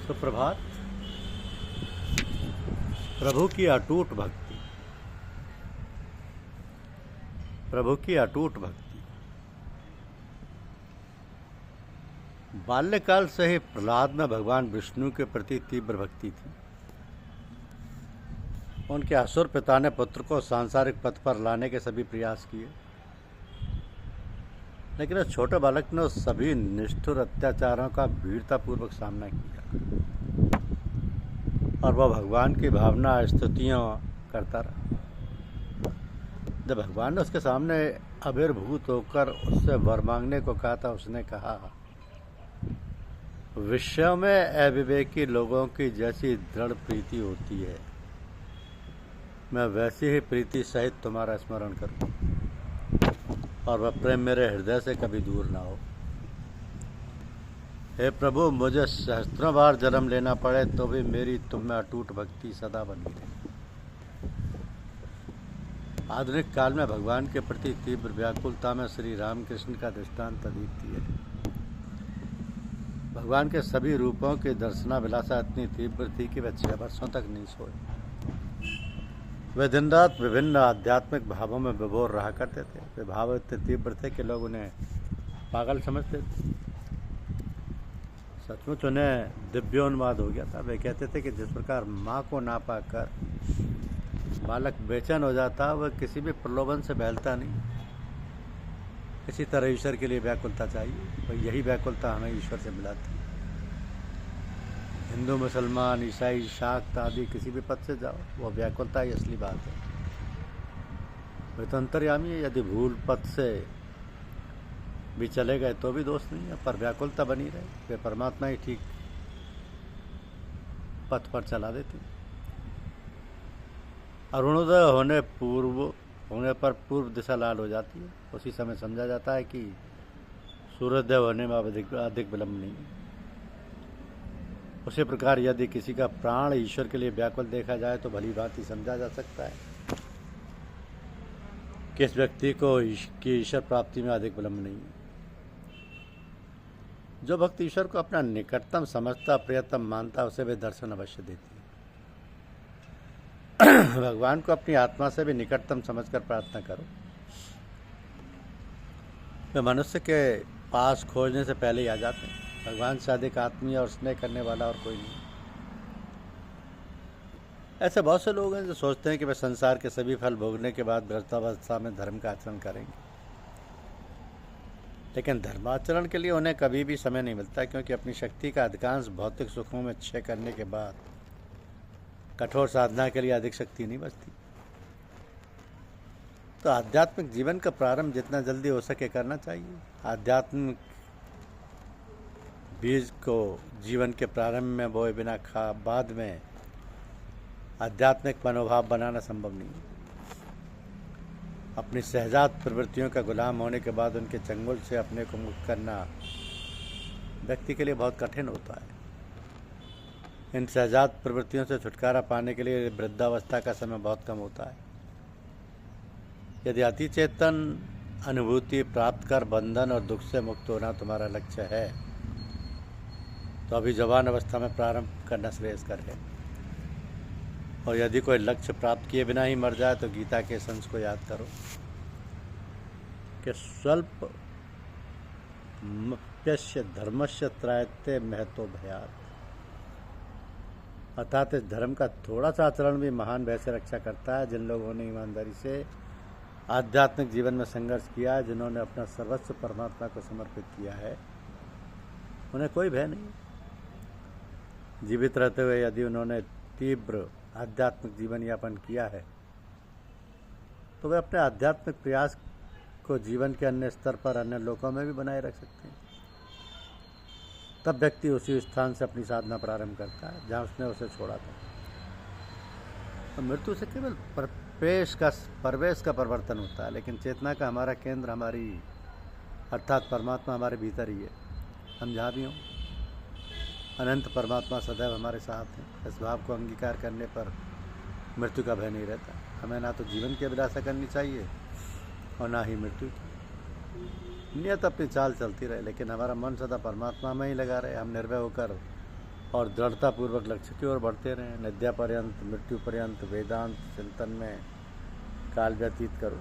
सुप्रभात। प्रभु की अटूट भक्ति। प्रभु की अटूट भक्ति बाल्यकाल से ही प्रहलाद में भगवान विष्णु के प्रति तीव्र भक्ति थी। उनके असुर पिता ने पुत्र को सांसारिक पथ पर लाने के सभी प्रयास किए, लेकिन उस छोटे बालक ने उस सभी निष्ठुर अत्याचारों का वीरतापूर्वक सामना किया और वह भगवान की भावना स्तुतियाँ करता रहा। जब भगवान ने उसके सामने आविर्भूत होकर उससे वर मांगने को कहा था, उसने कहा, विश्व में अविवेकी लोगों की जैसी दृढ़ प्रीति होती है, मैं वैसी ही प्रीति सहित तुम्हारा स्मरण करूं और वह प्रेम मेरे हृदय से कभी दूर ना हो। हे प्रभु, मुझे सहस्त्रों बार जन्म लेना पड़े तो भी मेरी तुम में अटूट भक्ति सदा बनी रहे। आधुनिक काल में भगवान के प्रति तीव्र व्याकुलता में श्री रामकृष्ण का दृष्टांत अद्वितीय है। भगवान के सभी रूपों की दर्शनाभिलाषा इतनी तीव्र थी कि वे 6 वर्षों तक नहीं सोए। वे दिन रात विभिन्न आध्यात्मिक भावों में विभोर रहा करते थे। वे भाव इतने तीव्र थे कि लोग उन्हें पागल समझते थे। सचमुच उन्हें दिव्योन्माद हो गया था। वे कहते थे कि जिस प्रकार माँ को ना पाकर बालक बेचैन हो जाता, वह किसी भी प्रलोभन से बहलता नहीं। इसी तरह ईश्वर के लिए व्याकुलता चाहिए, तो यही व्याकुलता हमें ईश्वर से मिलाती है। हिंदू, मुसलमान, ईसाई, शाक्त आदि किसी भी पद से जाओ, वह व्याकुलता ही असली बात है। वे तो अंतर्यामी है। यदि भूल पद से भी चले गए तो भी दोष नहीं है, पर व्याकुलता बनी रहे, वे परमात्मा ही ठीक पथ पर चला देती। अरुणोदय होने पर पूर्व दिशा लाल हो जाती है। उसी समय समझा जाता है कि सूर्योदय होने में अधिक विलंब नहीं है। उसी प्रकार यदि किसी का प्राण ईश्वर के लिए व्याकुल देखा जाए तो भली बात ही समझा जा सकता है कि इस व्यक्ति को ईश्वर प्राप्ति में अधिक विलंब नहीं है। जो भक्त ईश्वर को अपना निकटतम समझता, प्रियतम मानता, उसे वे दर्शन अवश्य देती है। भगवान को अपनी आत्मा से भी निकटतम समझकर प्रार्थना करो। वे मनुष्य के पास खोजने से पहले ही आ जाते हैं। भगवान से अधिक आत्मीय और स्नेह करने वाला और कोई नहीं। ऐसे बहुत से लोग हैं जो सोचते हैं कि वे संसार के सभी फल भोगने के बाद वृद्धावस्था में धर्म का आचरण करेंगे, लेकिन धर्माचरण के लिए उन्हें कभी भी समय नहीं मिलता, क्योंकि अपनी शक्ति का अधिकांश भौतिक सुखों में क्षय करने के बाद कठोर साधना के लिए अधिक शक्ति नहीं बचती। तो आध्यात्मिक जीवन का प्रारंभ जितना जल्दी हो सके करना चाहिए। आध्यात्मिक बीज को जीवन के प्रारंभ में बोए बिना बाद में आध्यात्मिक मनोभाव बनाना संभव नहीं है। अपनी सहजात प्रवृत्तियों का गुलाम होने के बाद उनके चंगुल से अपने को मुक्त करना व्यक्ति के लिए बहुत कठिन होता है। इन सहजात प्रवृत्तियों से छुटकारा पाने के लिए वृद्धावस्था का समय बहुत कम होता है। यदि अति चेतन अनुभूति प्राप्त कर बंधन और दुख से मुक्त होना तुम्हारा लक्ष्य है, तो अभी जवान अवस्था में प्रारंभ करना श्रेयस्कर है। और यदि कोई लक्ष्य प्राप्त किए बिना ही मर जाए तो गीता के संस को याद करो कि स्वल्प मप्यस्य धर्मस्य त्रायते महतो भयात। अर्थात इस धर्म का थोड़ा सा आचरण भी महान भय से रक्षा करता है। जिन लोगों ने ईमानदारी से आध्यात्मिक जीवन में संघर्ष किया है, जिन्होंने अपना सर्वस्व परमात्मा को समर्पित किया है, उन्हें कोई भय नहीं। जीवित रहते हुए यदि उन्होंने तीव्र आध्यात्मिक जीवन यापन किया है, तो वे अपने आध्यात्मिक प्रयास को जीवन के अन्य स्तर पर, अन्य लोकों में भी बनाए रख सकते हैं। तब व्यक्ति उसी स्थान से अपनी साधना प्रारंभ करता है जहाँ उसने उसे छोड़ा था। तो मृत्यु से केवल परवेश का परिवर्तन होता है, लेकिन चेतना का हमारा केंद्र हमारी अर्थात परमात्मा हमारे भीतर ही है। हम जहाँ भी हों, अनंत परमात्मा सदैव हमारे साथ हैं। इस भाव को अंगीकार करने पर मृत्यु का भय नहीं रहता। हमें ना तो जीवन की अभिलाषा करनी चाहिए और ना ही मृत्यु की। नियत अपनी चाल चलती रहे, लेकिन हमारा मन सदा परमात्मा में ही लगा रहे। हम निर्भय होकर और दृढ़तापूर्वक लक्ष्य की ओर बढ़ते रहें। निद्या पर्यंत, मृत्यु पर्यंत वेदांत चिंतन में काल व्यतीत करो।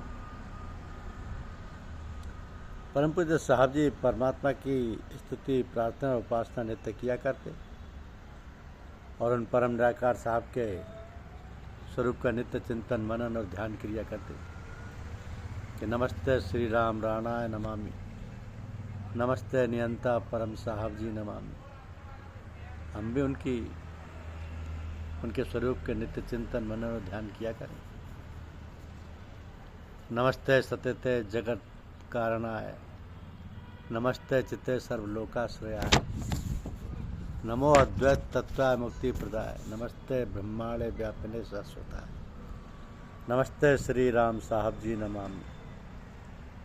परम पूज्य साहब जी परमात्मा की स्तुति, प्रार्थना और उपासना नित्य किया करते और उन परम निराकार साहब के स्वरूप का नित्य चिंतन, मनन और ध्यान क्रिया करते कि नमस्ते श्री राम राणाय नमामि, नमस्ते नियंता परम साहब जी नमामि। हम भी उनके स्वरूप के नित्य चिंतन, मनन और ध्यान किया करें। नमस्ते सत्यते जगत कारणाय, नमस्ते चित्ते सर्वलोकाश्रयाय, नमो अद्वैत तत्वाय मुक्ति प्रदाय, नमस्ते ब्रह्मांडे व्यापिने शाश्वताय, नमस्ते श्री राम साहब जी नमामि,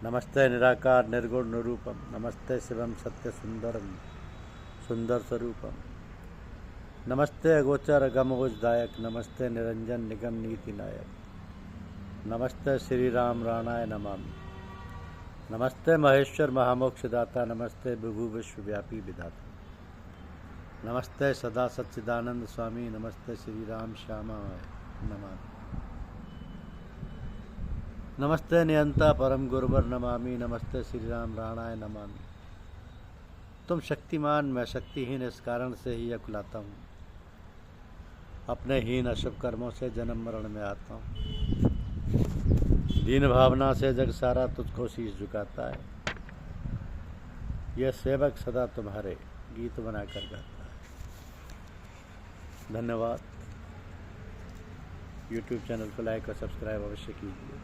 नमस्ते निराकार निर्गुण निरूपम, नमस्ते शिवम सत्य सुंदरम सुंदर स्वरूपम, नमस्ते अगोचर अगमोजदायक, नमस्ते निरंजन निगम नीति नायक, नमस्ते श्री राम राणाय नमामि, नमस्ते महेश्वर महामोक्षदाता, नमस्ते विभु विश्वव्यापी विधाता, नमस्ते सदा सच्चिदानंद स्वामी, नमस्ते श्री राम श्यामाय नमामि, नमस्ते नियंता परम गुरुवर नमामि, नमस्ते श्री राम राणाय नमामि। तुम शक्तिमान, मैं शक्तिहीन, इस कारण से ही अकुलाता हूँ। अपने हीन अशुभ कर्मों से जन्म मरण में आता हूँ। दीन भावना से जग सारा तुझको शीश झुकाता है। यह सेवक सदा तुम्हारे गीत बनाकर गाता है। धन्यवाद। YouTube चैनल को लाइक और सब्सक्राइब अवश्य कीजिए।